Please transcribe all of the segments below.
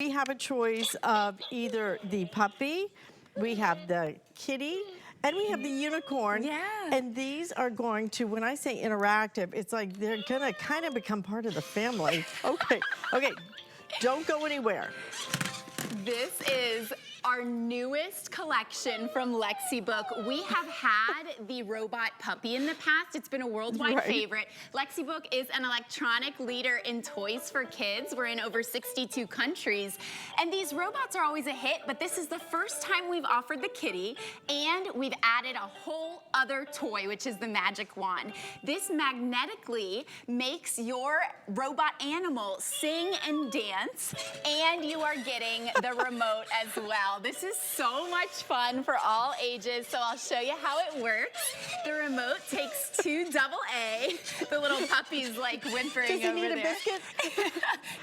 We have a choice of either the puppy, we have the kitty, and we have the unicorn. Yeah. And these are going to, when I say interactive, it's like they're gonna kind of become part of the family. Okay, don't go anywhere. This is our newest collection from Lexibook. We have had the robot puppy in the past. It's been a worldwide favorite. Lexibook is an electronic leader in toys for kids. We're in over 62 countries. And these robots are always a hit, but this is the first time we've offered the kitty, and we've added a whole other toy, which is the magic wand. This magnetically makes your robot animal sing and dance, and you are getting the remote as well. This is so much fun for all ages, so I'll show you how it works. The remote takes two AA. The little puppy's like whimpering over there. Does he need a biscuit?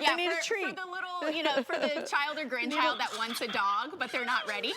Yeah, I need a treat. For the little, you know, for the child or grandchild that wants a dog, but they're not ready.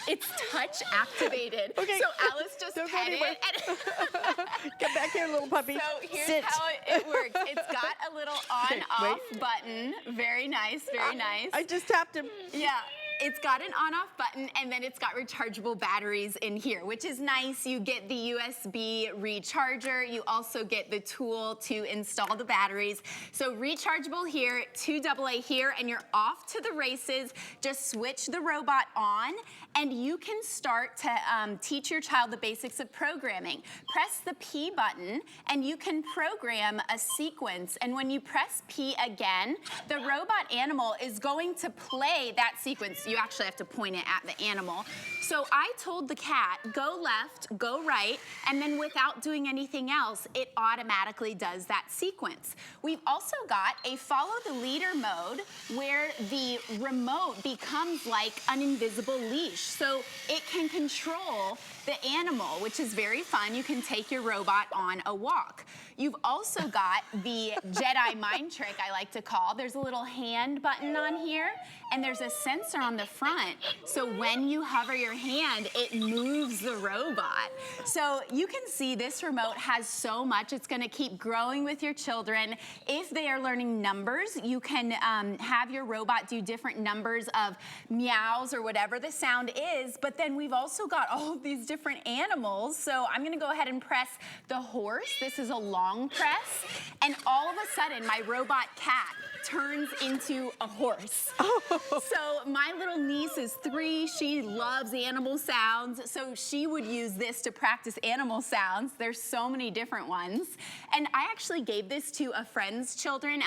It's touch activated. Okay. So Alice just pet it. And get back here, little puppy. So here's Sit. how it works. It's got a little on-off button. Very nice, very nice. I just tapped him. Yeah. It's got an on-off button, and then it's got rechargeable batteries in here, which is nice. You get the USB recharger. You also get the tool to install the batteries. So rechargeable here, 2 AA here, and you're off to the races. Just switch the robot on, and you can start to teach your child the basics of programming. Press the P button, and you can program a sequence. And when you press P again, the robot animal is going to play that sequence. You actually have to point it at the animal. So I told the cat, go left, go right, and then without doing anything else, it automatically does that sequence. We've also got a follow the leader mode where the remote becomes like an invisible leash. So it can control the animal, which is very fun. You can take your robot on a walk. You've also got the Jedi mind trick, I like to call. There's a little hand button on here, and there's a sensor on the front. So when you hover your hand, it moves the robot. So you can see this remote has so much. It's gonna keep growing with your children. If they are learning numbers, you can have your robot do different numbers of meows or whatever the sound is, but then we've also got all of these different animals. So I'm gonna go ahead and press the horse. This is a long press, and all of a sudden my robot cat turns into a horse. So my little niece is 3. She loves animal sounds, so she would use this to practice animal sounds. There's so many different ones. And I actually gave this to a friend's children,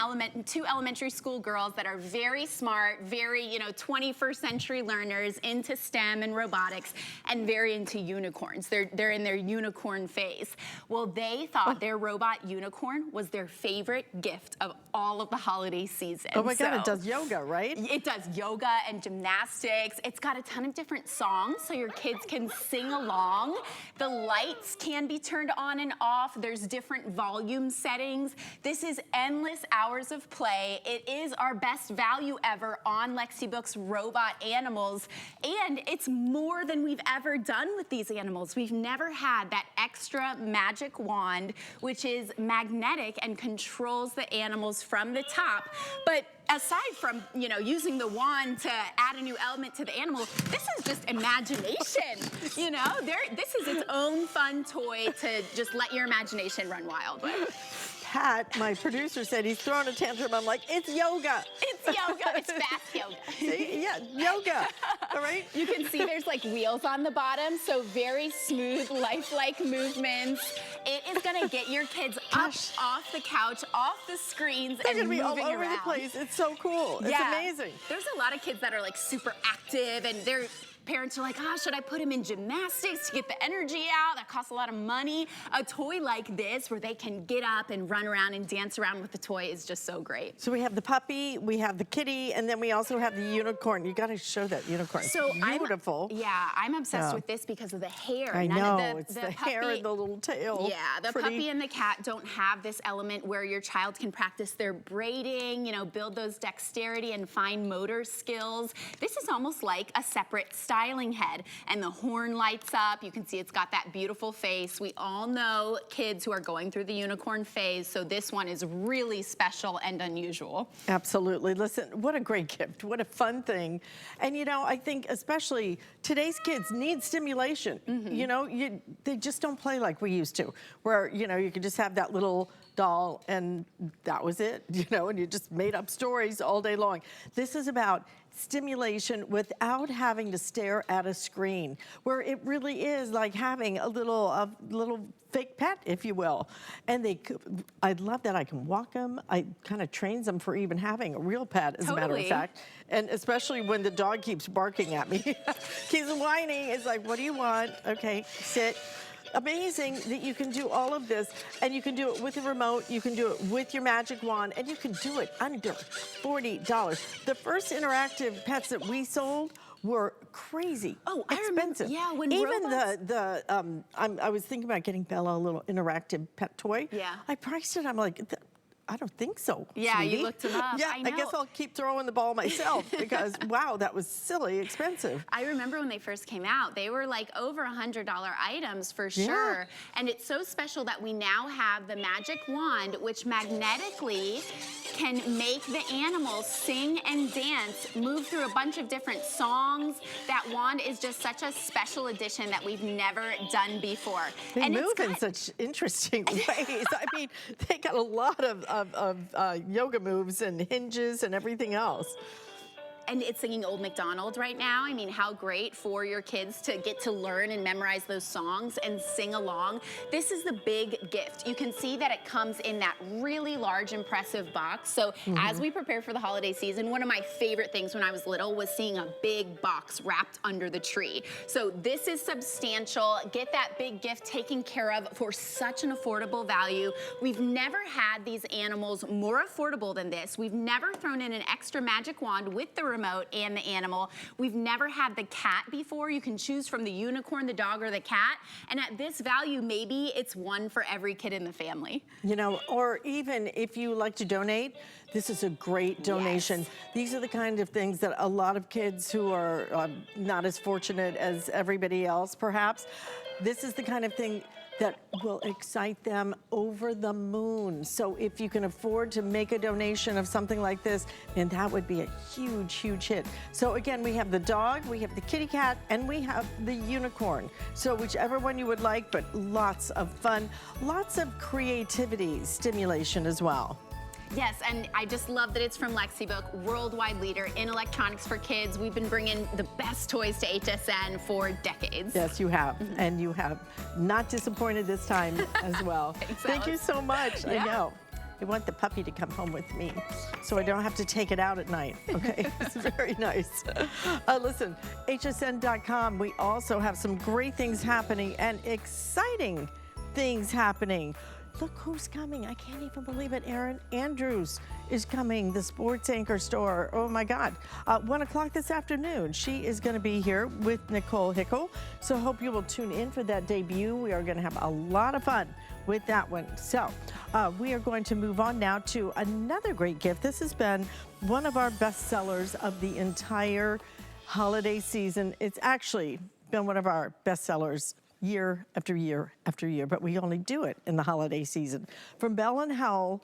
2 elementary school girls that are very smart, very, 21st century learners into STEM and robotics, and very into unicorns. They're in their unicorn phase. Well, they thought their robot unicorn was their favorite gift of all of the holiday season. Oh my God, it does yoga, right? It does yoga and gymnastics. It's got a ton of different songs so your kids can sing along. The lights can be turned on and off. There's different volume settings. This is endless hours of play. It is our best value ever on Lexibook's robot animals, and it's more than we've ever done with these animals. We've never had that extra magic wand, which is magnetic and controls the animals from the top. But aside from, using the wand to add a new element to the animal, this is just imagination, This is its own fun toy to just let your imagination run wild with. Pat, my producer, said he's throwing a tantrum. I'm like, it's yoga. It's yoga. It's fast yoga. See? Yeah, yoga. All right? You can see there's like wheels on the bottom, so very smooth, lifelike movements. It is going to get your kids up off the couch, off the screens, and moving around. All over the place. It's so cool. It's amazing. There's a lot of kids that are like super active, and they're parents are like, should I put him in gymnastics to get the energy out? That costs a lot of money. A toy like this where they can get up and run around and dance around with the toy is just so great. So we have the puppy, we have the kitty, and then we also have the unicorn. You got to show that unicorn. So beautiful. I'm obsessed with this because of the hair. I know, it's the hair and the little tail. Yeah, the puppy and the cat don't have this element where your child can practice their braiding, build those dexterity and fine motor skills. This is almost like a separate style styling head, and the horn lights up. You can see it's got that beautiful face. We all know kids who are going through the unicorn phase, so this one is really special and unusual. Absolutely. Listen, what a great gift. What a fun thing. And you know, I think especially today's kids need stimulation. You know, they just don't play like we used to, where, you know, you could just have that little doll and that was it, you know, and you just made up stories all day long. This is about stimulation without having to stare at a screen, where it really is like having a little fake pet, if you will. And I love that I can walk them. I kind of trains them for even having a real pet, as a matter of fact. And especially when the dog keeps barking at me, keeps whining. It's like, what do you want? Okay, sit. Amazing that you can do all of this, and you can do it with a remote, you can do it with your magic wand, and you can do it under $40. The first interactive pets that we sold were crazy expensive. Yeah, when even robots... I was thinking about getting Bella a little interactive pet toy. Yeah. I priced it. I'm like, I don't think so. Yeah, sweetie. you looked them up. Yeah, I guess I'll keep throwing the ball myself because wow, that was silly expensive. I remember when they first came out, they were like over $100 items for sure. And it's so special that we now have the magic wand, which magnetically can make the animals sing and dance, move through a bunch of different songs. That wand is just such a special addition that we've never done before. They move in such interesting ways. I mean, they got a lot of yoga moves and hinges and everything else. And it's singing Old MacDonald right now. I mean, how great for your kids to get to learn and memorize those songs and sing along. This is the big gift. You can see that it comes in that really large, impressive box. So as we prepare for the holiday season, one of my favorite things when I was little was seeing a big box wrapped under the tree. So this is substantial. Get that big gift taken care of for such an affordable value. We've never had these animals more affordable than this. We've never thrown in an extra magic wand with the remote and the animal. We've never had the cat before. You can choose from the unicorn, the dog, or the cat. And at this value, maybe it's one for every kid in the family. You know, or even if you like to donate, this is a great donation. Yes. These are the kind of things that a lot of kids who are not as fortunate as everybody else, perhaps, this is the kind of thing that will excite them over the moon. So if you can afford to make a donation of something like this, then that would be a huge, huge hit. So again, we have the dog, we have the kitty cat, and we have the unicorn. So whichever one you would like, but lots of fun, lots of creativity stimulation as well. Yes, and I just love that it's from Lexibook, worldwide leader in electronics for kids. We've been bringing the best toys to HSN for decades. Yes, you have, and you have not disappointed this time as well. Thank you so much. I know. I want the puppy to come home with me so I don't have to take it out at night, okay? It's very nice. Listen, hsn.com, we also have some great things happening and exciting things happening. Look who's coming. I can't even believe it. Erin Andrews is coming, the sports anchor store. Oh my God. 1 o'clock this afternoon. She is going to be here with Nicole Hickle. So hope you will tune in for that debut. We are going to have a lot of fun with that one. So we are going to move on now to another great gift. This has been one of our best sellers of the entire holiday season. It's actually been one of our best sellers year after year after year, but we only do it in the holiday season. From Bell & Howell,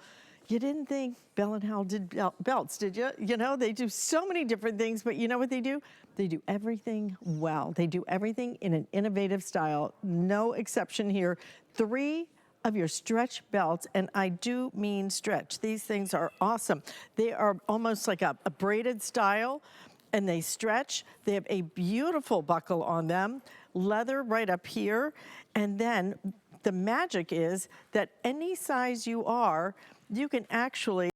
you didn't think Bell & Howell did belts, did you? You know, they do so many different things, but you know what they do? They do everything well. They do everything in an innovative style. No exception here. 3 of your stretch belts, and I do mean stretch. These things are awesome. They are almost like a braided style, and they stretch. They have a beautiful buckle on them, leather right up here, and then the magic is that any size you are, you can actually